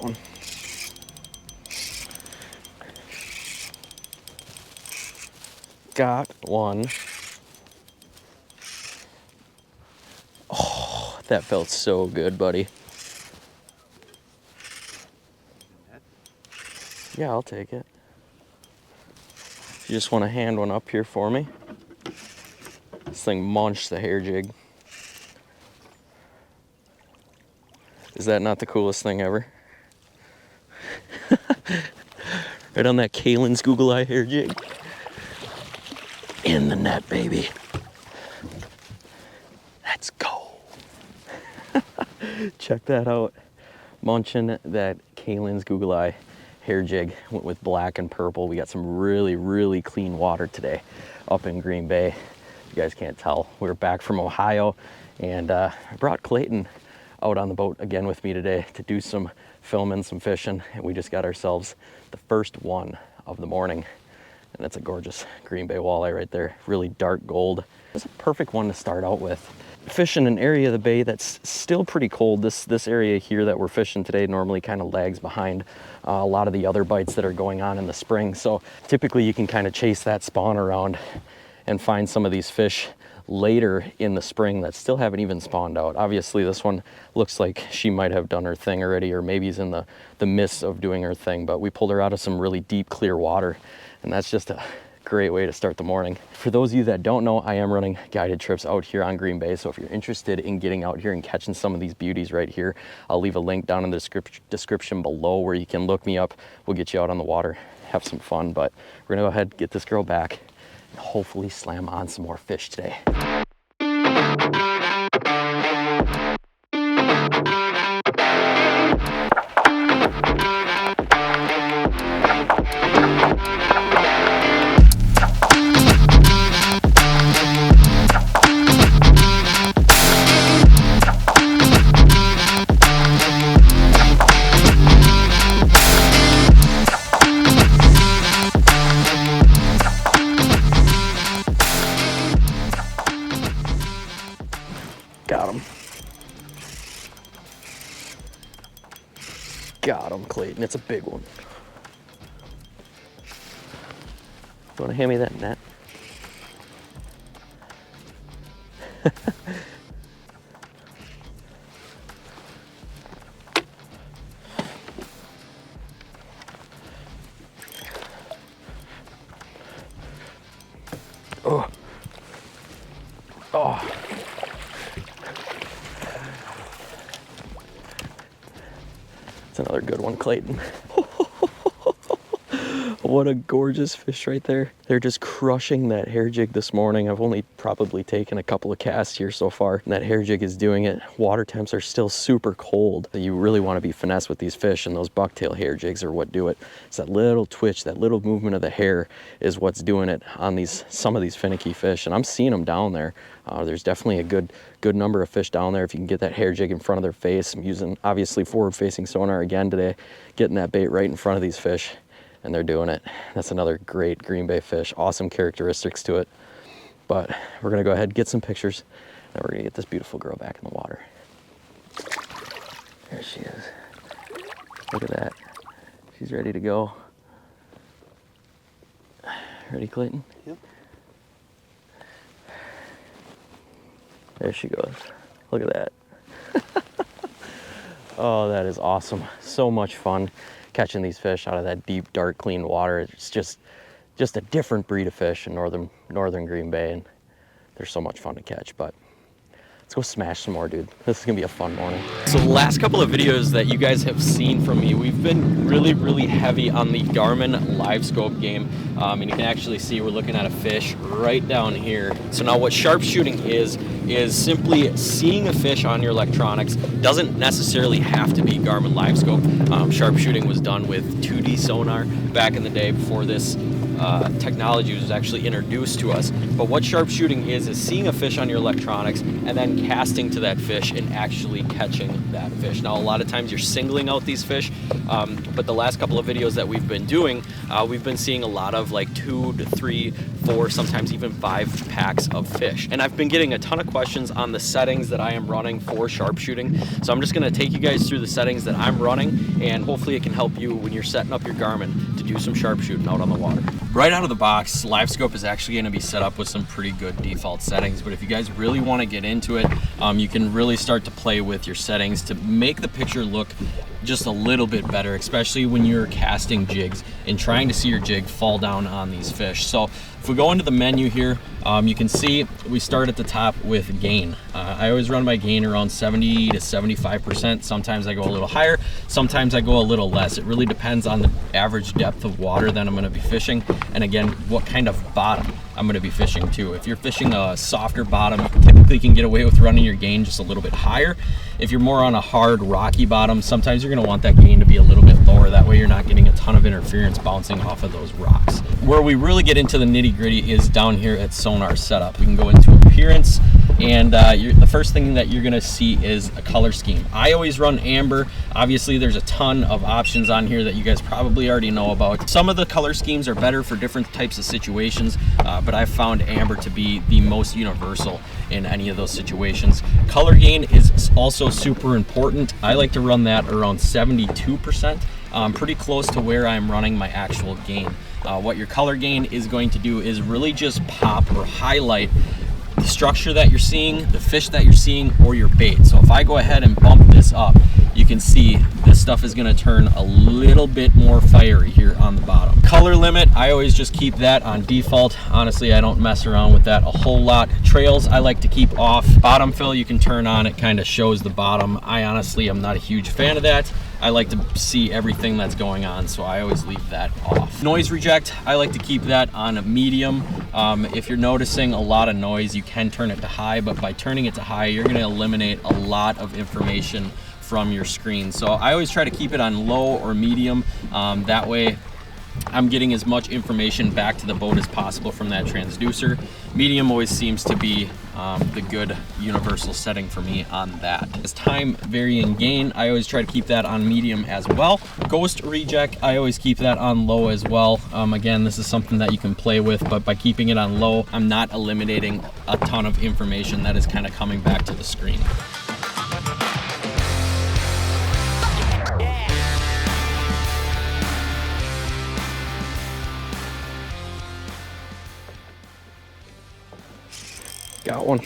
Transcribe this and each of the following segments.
that one. Got one. Oh, that felt so good, buddy. Yeah, I'll take it. You just want to hand one up here for me? This thing munched the hair jig. Is that not the coolest thing ever? Right on that Kalen's Google Eye hair jig. In the net, baby. Let's go. Check that out. Munching that Kalen's Google Eye hair jig. Went with black and purple. We got some really, really clean water today up in Green Bay. You guys can't tell. We were back from Ohio, and I brought Clayton out on the boat again with me today to do some filming, some fishing, and we just got ourselves the first one of the morning. And it's a gorgeous Green Bay walleye right there, really dark gold. It's a perfect one to start out with. Fishing an area of the bay that's still pretty cold. This area here that we're fishing today normally kind of lags behind a lot of the other bites that are going on in the spring. So typically you can kind of chase that spawn around and find some of these fish later in the spring that still haven't even spawned out. Obviously this one looks like she might have done her thing already, or maybe is in the midst of doing her thing, but we pulled her out of some really deep, clear water, and that's just a great way to start the morning. For those of you that don't know, I am running guided trips out here on Green Bay, so if you're interested in getting out here and catching some of these beauties right here, I'll leave a link down in the description below where you can look me up. We'll get you out on the water, have some fun, but we're gonna go ahead and get this girl back and hopefully slam on some more fish today. Got him, Clayton. It's a big one. You want to hand me that net? Oh. Oh. That's another good one, Clayton. What a gorgeous fish right there. They're just crushing that hair jig this morning. I've only probably taken a couple of casts here so far, and that hair jig is doing it. Water temps are still super cold. You really want to be finesse with these fish, and those bucktail hair jigs are what do it. It's that little twitch, that little movement of the hair is what's doing it on some of these finicky fish, and I'm seeing them down there. There's definitely a good number of fish down there if you can get that hair jig in front of their face. I'm using obviously forward-facing sonar again today, getting that bait right in front of these fish, and they're doing it. That's another great Green Bay fish. Awesome characteristics to it. But we're gonna go ahead and get some pictures, and we're gonna get this beautiful girl back in the water. There she is. Look at that. She's ready to go. Ready, Clayton? Yep. There she goes. Look at that. Oh, that is awesome. So much fun catching these fish out of that deep, dark, clean water. It's just a different breed of fish in northern Green Bay, and they're so much fun to catch. But let's go smash some more, dude. This is gonna be a fun morning. So the last couple of videos that you guys have seen from me, we've been really heavy on the Garmin Livescope game, and you can actually see we're looking at a fish right down here. So now what sharpshooting is simply seeing a fish on your electronics. Doesn't necessarily have to be Garmin Livescope. Sharpshooting was done with 2D sonar back in the day before this technology was actually introduced to us. But what sharpshooting is seeing a fish on your electronics and then casting to that fish and actually catching that fish. Now, a lot of times you're singling out these fish, but the last couple of videos that we've been doing, we've been seeing a lot of like 2 to 3, 4, sometimes even 5 packs of fish. And I've been getting a ton of questions on the settings that I am running for sharpshooting. So I'm just gonna take you guys through the settings that I'm running, and hopefully it can help you when you're setting up your Garmin to do some sharpshooting out on the water. Right out of the box, Livescope is actually gonna be set up with some pretty good default settings, but if you guys really wanna get into it, you can really start to play with your settings to make the picture look just a little bit better, especially when you're casting jigs and trying to see your jig fall down on these fish. So if we go into the menu here, you can see we start at the top with gain. I always run my gain around 70 to 75%. Sometimes I go a little higher, sometimes I go a little less. It really depends on the average depth of water that I'm gonna be fishing, and again, what kind of bottom I'm gonna be fishing too. If you're fishing a softer bottom, you typically can get away with running your gain just a little bit higher. If you're more on a hard rocky bottom, sometimes you're gonna want that gain to be a little bit lower. That way you're not getting a ton of interference bouncing off of those rocks. Where we really get into the nitty gritty is down here at sonar setup. We can go into appearance, and the first thing that you're gonna see is a color scheme. I always run amber. Obviously there's a ton of options on here that you guys probably already know about. Some of the color schemes are better for different types of situations, but I've found amber to be the most universal in any of those situations. Color gain is also super important. I like to run that around 72%, pretty close to where I'm running my actual gain. What your color gain is going to do is really just pop or highlight the structure that you're seeing, the fish that you're seeing, or your bait. So if I go ahead and bump this up, you can see this stuff is gonna turn a little bit more fiery here on the bottom. Color limit, I always just keep that on default. Honestly, I don't mess around with that a whole lot. Trails, I like to keep off. Bottom fill, you can turn on, it kind of shows the bottom. I honestly am not a huge fan of that. I like to see everything that's going on, so I always leave that off. Noise reject, I like to keep that on a medium. If you're noticing a lot of noise, you can turn it to high, but by turning it to high, you're gonna eliminate a lot of information from your screen. So I always try to keep it on low or medium. That way I'm getting as much information back to the boat as possible from that transducer. Medium always seems to be the good universal setting for me on that. As time varying gain, I always try to keep that on medium as well. Ghost reject, I always keep that on low as well. Again, this is something that you can play with, but by keeping it on low, I'm not eliminating a ton of information that is kind of coming back to the screen. Got one.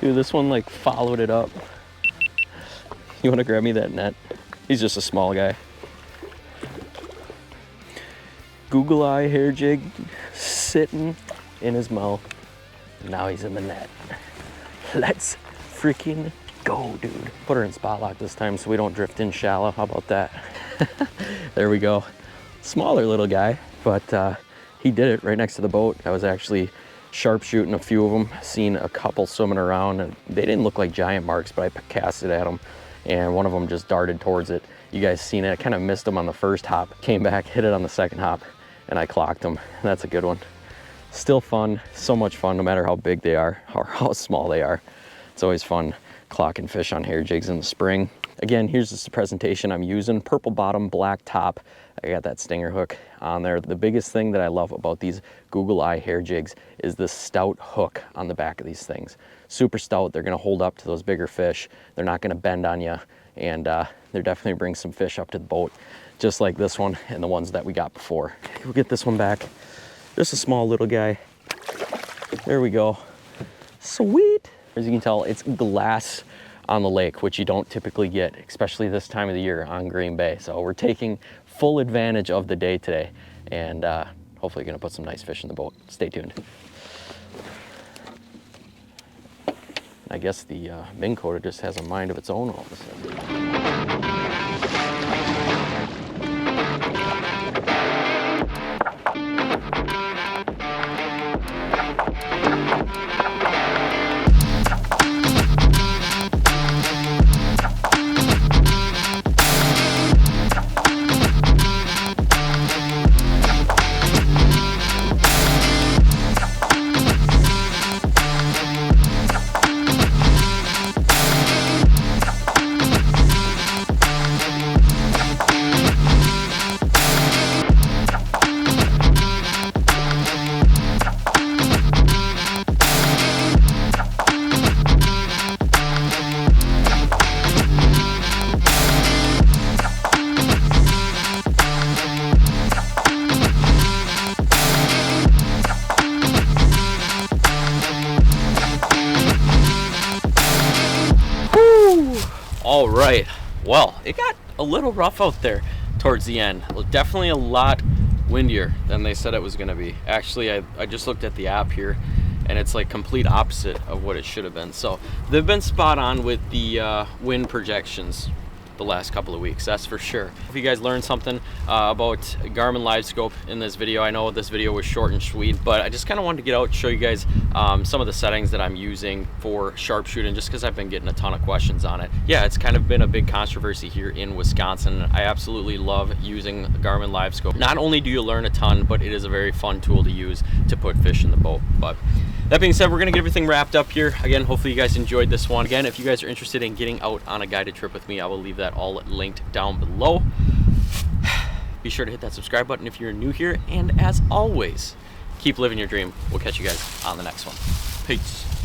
Dude, this one like followed it up. You wanna grab me that net? He's just a small guy. Google eye hair jig sitting in his mouth. Now he's in the net. Let's freaking go, dude. Put her in spot lock this time so we don't drift in shallow. How about that? There we go. Smaller little guy, but he did it right next to the boat. I was actually sharpshooting a few of them, seen a couple swimming around, and they didn't look like giant marks, but I casted at them, and one of them just darted towards it. You guys seen it. I kind of missed him on the first hop, came back, hit it on the second hop, and I clocked him. That's a good one. Still fun, so much fun, no matter how big they are or how small they are. It's always fun clocking fish on hair jigs in the spring. Again, here's just the presentation I'm using. Purple bottom, black top. I got that stinger hook on there. The biggest thing that I love about these Google Eye hair jigs is the stout hook on the back of these things. Super stout. They're gonna hold up to those bigger fish. They're not gonna bend on you, and they're definitely bring some fish up to the boat, just like this one and the ones that we got before. We'll get this one back. Just a small little guy. There we go. Sweet. As you can tell, it's glass on the lake, which you don't typically get, especially this time of the year on Green Bay. So we're taking full advantage of the day today, and hopefully gonna put some nice fish in the boat. Stay tuned. I guess the Minn coder just has a mind of its own all of a sudden. right, well, it got a little rough out there towards the end. Definitely a lot windier than they said it was gonna be. Actually, I just looked at the app here, and it's like complete opposite of what it should have been. So they've been spot on with the wind projections the last couple of weeks, that's for sure. If you guys learned something about Garmin Livescope in this video, I know this video was short and sweet, but I just kind of wanted to get out and show you guys some of the settings that I'm using for sharpshooting, just because I've been getting a ton of questions on it. Yeah, it's kind of been a big controversy here in Wisconsin. I absolutely love using Garmin Livescope. Not only do you learn a ton, but it is a very fun tool to use to put fish in the boat. But that being said, we're gonna get everything wrapped up here. Again, hopefully you guys enjoyed this one. Again, if you guys are interested in getting out on a guided trip with me, I will leave that all linked down below. Be sure to hit that subscribe button if you're new here, and as always, keep living your dream. We'll catch you guys on the next one. Peace.